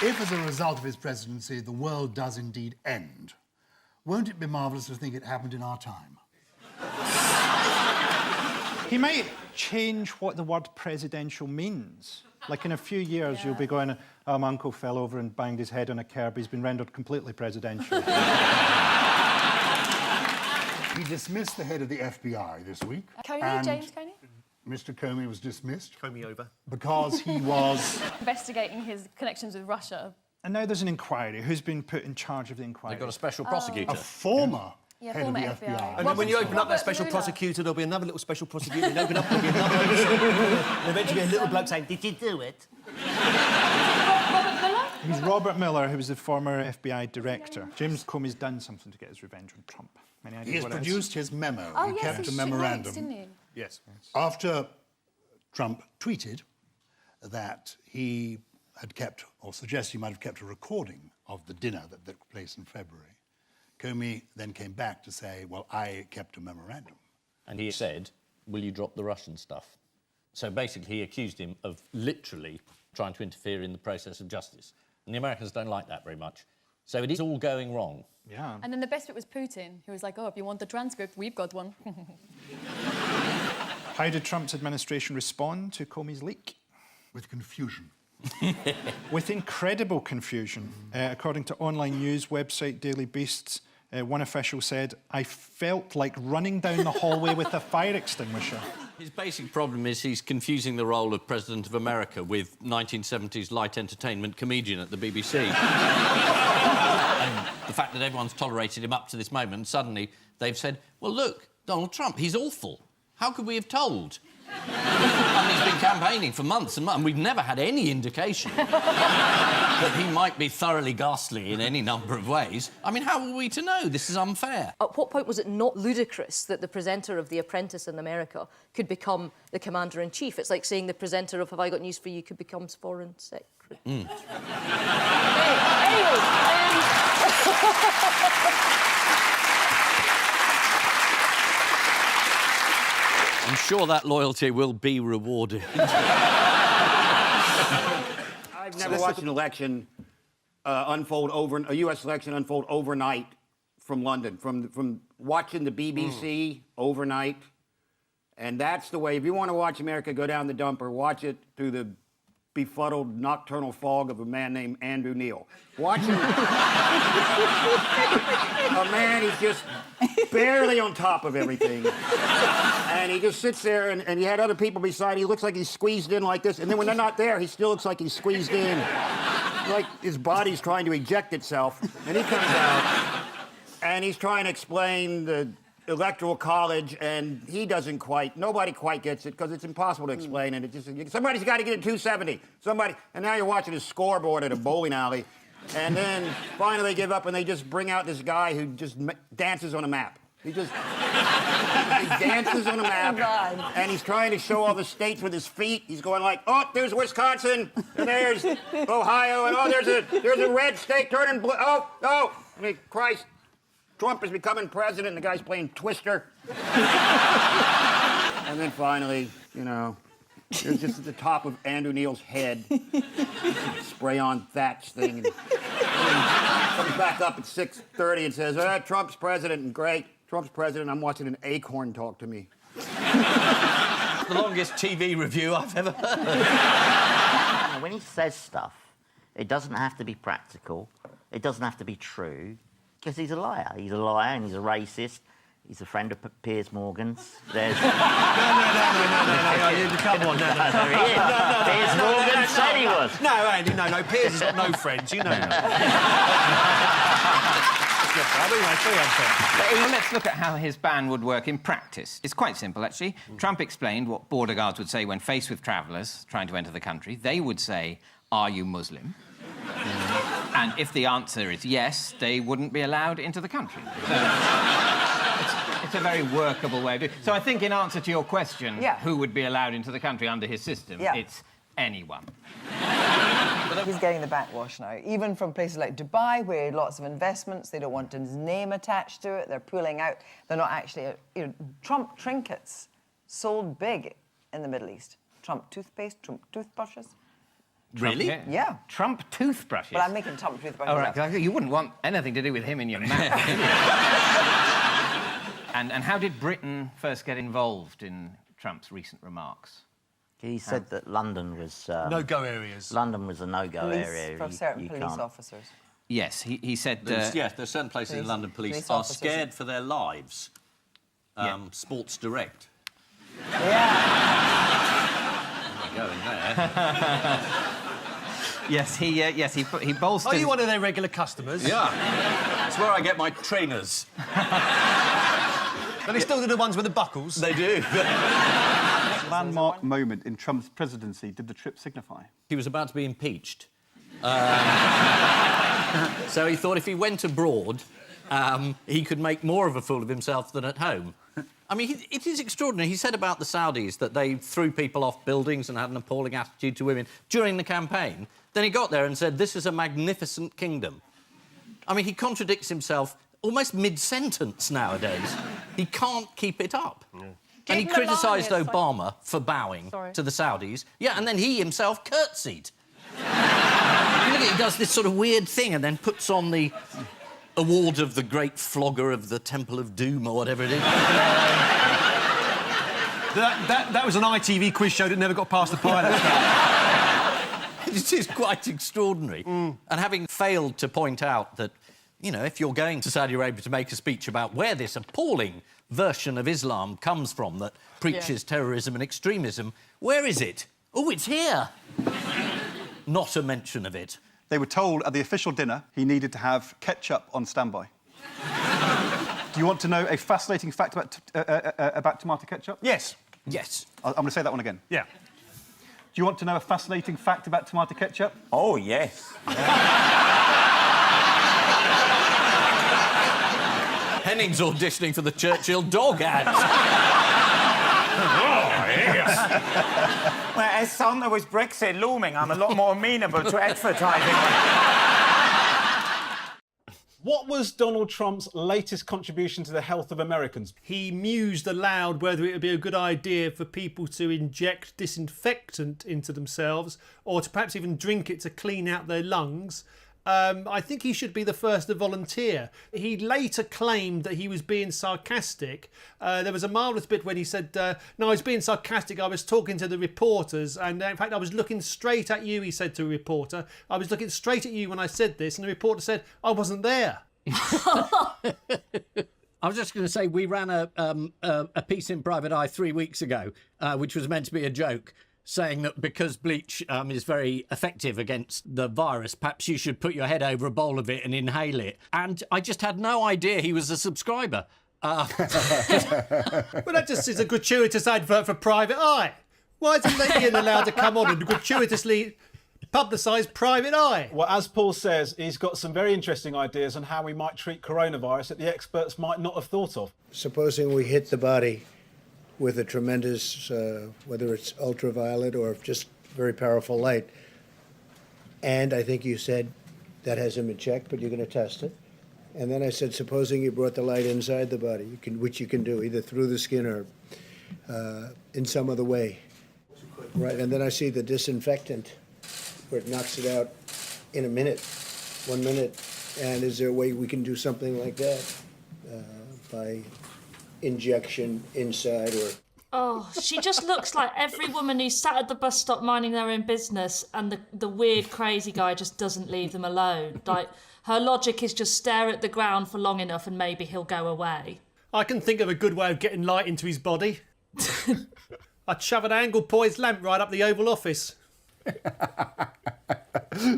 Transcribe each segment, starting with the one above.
If, as a result of his presidency, the world does indeed end, won't it be marvellous to think it happened in our time? He might change what the word presidential means. Like, in a few years, you'll be going, oh, my uncle fell over and banged his head on a curb. He's been rendered completely presidential. He dismissed the head of the FBI this week. Comey, James Comey? Mr. Comey was dismissed. Comey over. Because he was... investigating his connections with Russia. And now there's an inquiry. Who's been put in charge of the inquiry? They've got a special prosecutor. A former head former of the FBI. FBI. And when you open up that special prosecutor, there'll be another little special prosecutor. And open up, there'll be another one. There'll eventually be a little bloke saying, did you do it? Robert Mueller? He's Robert Mueller, who was the former FBI director. James Comey's done something to get his revenge on Trump. He has produced his memo. Oh, he yes, kept he a memorandum. notes, didn't he? Yes. After Trump tweeted that he had kept, or suggested he might have kept, a recording of the dinner that took place in February, Comey then came back to say, well, I kept a memorandum. And he said, will you drop the Russian stuff? So basically he accused him of literally trying to interfere in the process of justice. And the Americans don't like that very much. So it is all going wrong. Yeah. And then the best bit was Putin, who was like, oh, if you want the transcript, we've got one. How did Trump's administration respond to Comey's leak? With confusion. With incredible confusion. According to online news website Daily Beast, one official said, I felt like running down the hallway with a fire extinguisher. His basic problem is he's confusing the role of President of America with 1970s light entertainment comedian at the BBC. And the fact that everyone's tolerated him up to this moment, suddenly they've said, well, look, Donald Trump, he's awful. How could we have told? I mean, he's been campaigning for months and months, and we've never had any indication that he might be thoroughly ghastly in any number of ways. I mean, how were we to know? This is unfair. At what point was it not ludicrous that the presenter of The Apprentice in America could become the Commander-in-Chief? It's like saying the presenter of Have I Got News for You could become Foreign Secretary. Anyway, I'm sure that loyalty will be rewarded. I've never watched an election a U.S. election unfold overnight from London, from watching the BBC overnight. And that's the way, if you want to watch America go down the dumper, watch it through the befuddled nocturnal fog of a man named Andrew Neil. Watch him. A man, he's just barely on top of everything. And he just sits there, and he had other people beside him. He looks like he's squeezed in like this. And then when they're not there, he still looks like he's squeezed in. Like his body's trying to eject itself. And he comes out, and he's trying to explain the Electoral College, and nobody quite gets it, because it's impossible to explain, and somebody's got to get it 270. And now you're watching his scoreboard at a bowling alley, and then finally they give up, and they just bring out this guy who just dances on a map. He dances on a map, and he's trying to show all the states with his feet. He's going like, oh, there's Wisconsin, and there's Ohio, and oh, there's a red state turning blue. Oh, I mean, Christ. Trump is becoming president, and the guy's playing Twister. And then finally, you know, there's just at the top of Andrew Neil's head, spray-on thatch thing, and comes back up at 6:30 and says, Trump's president, and great, Trump's president, I'm watching an acorn talk to me. The longest TV review I've ever heard. When he says stuff, it doesn't have to be practical, it doesn't have to be true, because he's a liar. He's a liar and he's a racist. He's a friend of Piers Morgan's. There's... No, come on, no. Piers Morgan said he was. No, Andy, no, Piers has got no friends, you know that. Well, let's look at how his ban would work in practice. It's quite simple, actually. Trump explained what border guards would say when faced with travellers trying to enter the country. They would say, are you Muslim? And if the answer is yes, they wouldn't be allowed into the country. So it's a very workable way of doing it. So I think in answer to your question, who would be allowed into the country under his system, it's anyone. He's getting the backwash now, even from places like Dubai, where he had lots of investments. They don't want his name attached to it. They're pulling out. They're not actually... You know, Trump trinkets sold big in the Middle East. Trump toothpaste, Trump toothbrushes. Really? Yeah. Trump toothbrushes. But I'm making Trump toothbrushes. All right, 'cause you wouldn't want anything to do with him in your mouth. And how did Britain first get involved in Trump's recent remarks? He said that London was... No-go areas. London was a no-go area. For certain police officers. Yes, he said... Yes, there's certain places in London police are scared for their lives. Sports Direct. Yeah. Going there. Yes, he bolstered... Are you one of their regular customers? Yeah. It's where I get my trainers. Do they still do the ones with the buckles? They do. Landmark moment in Trump's presidency did the trip signify? He was about to be impeached. So he thought if he went abroad, he could make more of a fool of himself than at home. I mean, it is extraordinary. He said about the Saudis that they threw people off buildings and had an appalling attitude to women during the campaign. Then he got there and said, this is a magnificent kingdom. I mean, he contradicts himself almost mid-sentence nowadays. He can't keep it up. Yeah. And he criticised Obama for bowing to the Saudis. Yeah, and then he himself curtsied. Look at it, he does this sort of weird thing and then puts on the award of the great flogger of the Temple of Doom or whatever it is. That was an ITV quiz show that never got past the pilot. It is quite extraordinary. And having failed to point out that, you know, if you're going to Saudi Arabia to make a speech about where this appalling version of Islam comes from that preaches terrorism and extremism, where is it? Oh, it's here. Not a mention of it. They were told at the official dinner he needed to have ketchup on standby. Do you want to know a fascinating fact about tomato ketchup? Yes. Yes. I'm going to say that one again. Yeah. Do you want to know a fascinating fact about tomato ketchup? Oh, yes. Henning's auditioning for the Churchill dog ad. Well, as someone with Brexit looming, I'm a lot more amenable to advertising. What was Donald Trump's latest contribution to the health of Americans? He mused aloud whether it would be a good idea for people to inject disinfectant into themselves or to perhaps even drink it to clean out their lungs. I think he should be the first to volunteer. He later claimed that he was being sarcastic. There was a marvellous bit when he said, no, I was being sarcastic, I was talking to the reporters, and in fact I was looking straight at you, he said to a reporter. I was looking straight at you when I said this, and the reporter said, I wasn't there. I was just going to say, we ran a piece in Private Eye 3 weeks ago, which was meant to be a joke, saying that because bleach is very effective against the virus, perhaps you should put your head over a bowl of it and inhale it. And I just had no idea he was a subscriber. Well, that just is a gratuitous advert for Private Eye. Why isn't Ian allowed to come on and gratuitously publicise Private Eye? Well, as Paul says, he's got some very interesting ideas on how we might treat coronavirus that the experts might not have thought of. Supposing we hit the body with a tremendous, whether it's ultraviolet or just very powerful light. And I think you said that hasn't been checked, but you're going to test it. And then I said, supposing you brought the light inside the body, which you can do either through the skin or in some other way. Right, and then I see the disinfectant where it knocks it out in a minute, 1 minute. And is there a way we can do something like that by injection inside or... Oh, she just looks like every woman who's sat at the bus stop minding their own business and the weird, crazy guy just doesn't leave them alone. Like, her logic is just stare at the ground for long enough and maybe he'll go away. I can think of a good way of getting light into his body. I'd shove an angle-poised lamp right up the Oval Office.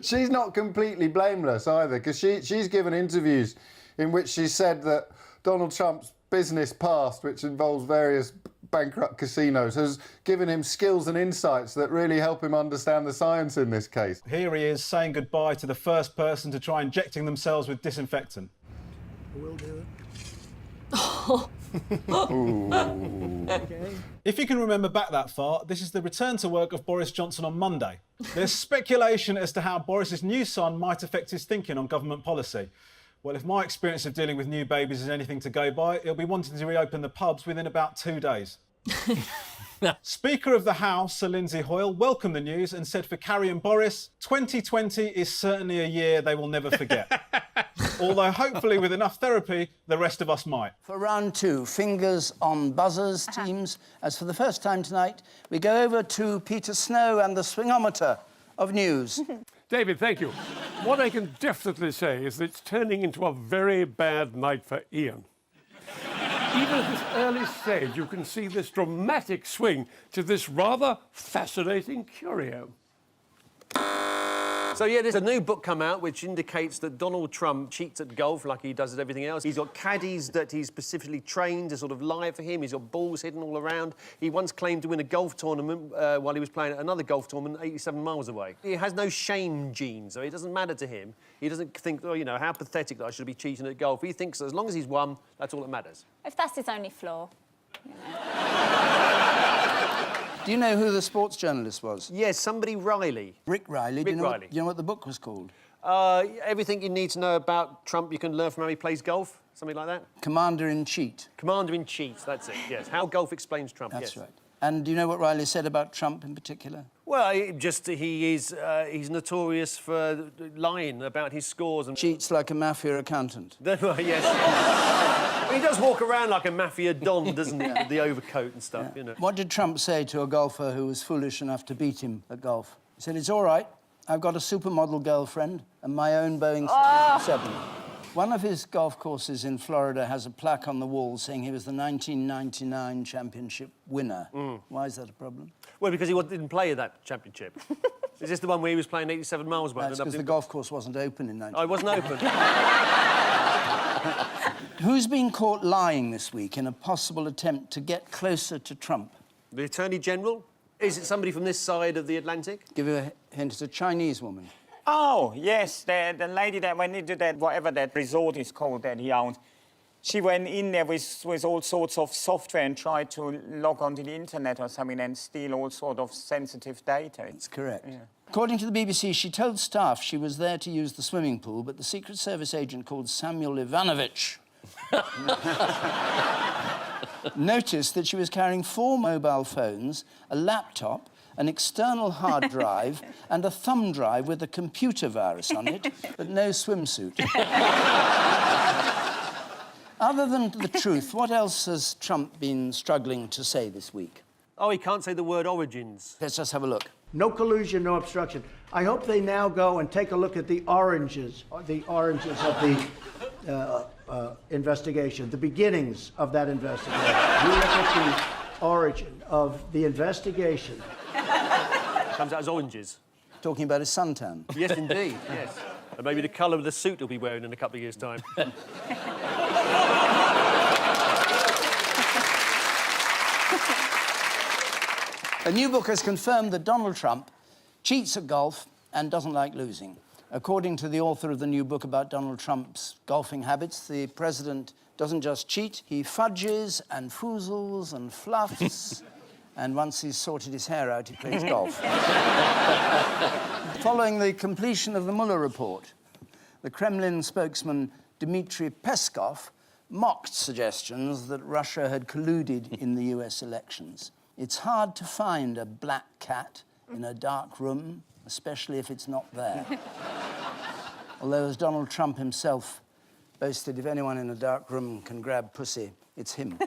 She's not completely blameless either, because she's given interviews in which she said that Donald Trump's business past, which involves various bankrupt casinos, has given him skills and insights that really help him understand the science in this case. Here he is saying goodbye to the first person to try injecting themselves with disinfectant. We'll do it. Okay. If you can remember back that far, this is the return to work of Boris Johnson on Monday. There's speculation as to how Boris's new son might affect his thinking on government policy. Well, if my experience of dealing with new babies is anything to go by, he'll be wanting to reopen the pubs within about 2 days. Speaker of the House, Sir Lindsay Hoyle, welcomed the news and said for Carrie and Boris, 2020 is certainly a year they will never forget. Although hopefully with enough therapy, the rest of us might. For round two, fingers on buzzers, teams. As for the first time tonight, we go over to Peter Snow and the swingometer of news. David, thank you. What I can definitely say is that it's turning into a very bad night for Ian. Even at this early stage, you can see this dramatic swing to this rather fascinating curio. So, yeah, there's a new book come out which indicates that Donald Trump cheats at golf like he does at everything else. He's got caddies that he's specifically trained to sort of lie for him. He's got balls hidden all around. He once claimed to win a golf tournament while he was playing at another golf tournament 87 miles away. He has no shame gene, so it doesn't matter to him. He doesn't think, oh, you know, how pathetic that I should be cheating at golf. He thinks that as long as he's won, that's all that matters. If that's his only flaw. Do you know who the sports journalist was? Yes, somebody Riley. Rick Riley. Rick Riley. Do you know what the book was called? Everything you need to know about Trump you can learn from how he plays golf, something like that. Commander-in-Cheat. Commander-in-Chief, that's it, yes. How golf explains Trump, That's yes. right. And do you know what Riley said about Trump in particular? Well, he's notorious for lying about his scores and... Cheats like a mafia accountant. Yes. He does walk around like a mafia don, doesn't he? With the overcoat and stuff, you know. What did Trump say to a golfer who was foolish enough to beat him at golf? He said, it's all right. I've got a supermodel girlfriend and my own Boeing 7. One of his golf courses in Florida has a plaque on the wall saying he was the 1999 championship winner. Why is that a problem? Well, because he didn't play at that championship. Is this the one where he was playing 87 miles away? That's because the golf course wasn't open in 1999. Oh, it wasn't open. Who's been caught lying this week in a possible attempt to get closer to Trump? The Attorney General? Is it somebody from this side of the Atlantic? Give you a hint, it's a Chinese woman. Oh, yes, the lady that went into that, whatever that resort is called that he owns, she went in there with all sorts of software and tried to log onto the internet or something and steal all sort of sensitive data. That's correct. Yeah. According to the BBC, she told staff she was there to use the swimming pool, but the Secret Service agent called Samuel Ivanovich noticed that she was carrying 4 mobile phones, a laptop, an external hard drive and a thumb drive with a computer virus on it, but no swimsuit. Other than the truth, what else has Trump been struggling to say this week? Oh, he can't say the word origins. Let's just have a look. No collusion, no obstruction. I hope they now go and take a look at the oranges of the investigation, the beginnings of that investigation. You look at the origin of the investigation. Comes out as oranges. Talking about his suntan. Yes, indeed, yes. And maybe the colour of the suit he'll be wearing in a couple of years' time. A new book has confirmed that Donald Trump cheats at golf and doesn't like losing. According to the author of the new book about Donald Trump's golfing habits, the president doesn't just cheat, he fudges and foozles and fluffs. And once he's sorted his hair out, he plays golf. Following the completion of the Mueller report, the Kremlin spokesman Dmitry Peskov mocked suggestions that Russia had colluded in the US elections. It's hard to find a black cat in a dark room, especially if it's not there. Although, as Donald Trump himself boasted, if anyone in a dark room can grab pussy, it's him.